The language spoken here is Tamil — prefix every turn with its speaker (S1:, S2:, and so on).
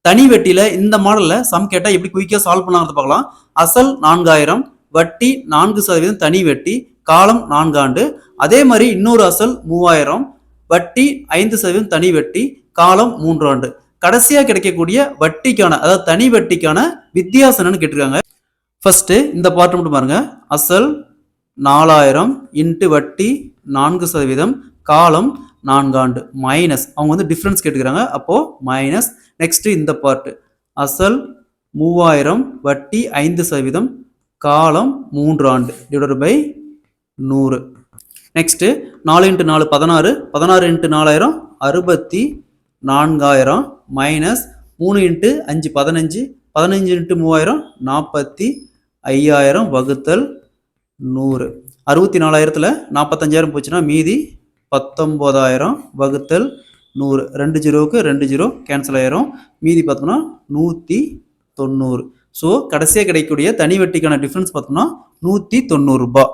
S1: தனி வெட்டியில இந்த மாடல்ல சம் கேட்டா எப்படி குயிக்கா சால்வ் பண்ணலாம்னு பார்க்கலாம். அசல் 4000, வட்டி 4% தனி வெட்டி, காலம் 4 ஆண்டு. அதே மாதிரி இன்னொரு அசல் 3000, வட்டி 5% தனி வெட்டி, காலம் 3 ஆண்டு. கடைசியா கிடைக்கக்கூடிய வட்டிக்கான அதாவது தனி வட்டிக்கான வித்தியாசம் என்னன்னு கேட்டிருக்காங்க. ஃபர்ஸ்ட் இந்த பார்ட் மட்டும் பாருங்க. அசல் 4000 இன்ட்டு வட்டி 4%, காலம் 4 ஆண்டு மைனஸ் அவங்க வந்து டிஃபரன்ஸ் கேட்டுக்கிறாங்க. அப்போ மைனஸ். நெக்ஸ்ட் இந்த பார்ட் அசல் 3000, வட்டி 5%, காலம் 3 ஆண்டு divided by 100. Next 4 into 4 16, 16 into 4000 64,000 minus 3 into 5 15, 15 into 3000 45,000 வகுத்தல் 100. 64,000த்துல 45,000 போச்சுன்னா மீதி 19,000 வகுத்தல் 100. 2 ஜீரோவுக்கு 2 ஜீரோ கேன்சல் ஆயிரும். மீதி பார்த்தோம்னா 190. ஸோ கடைசியாக கிடைக்கக்கூடிய தனி வட்டிக்கான டிஃபரன்ஸ் பார்த்தோம்னா 190 ரூபாய்.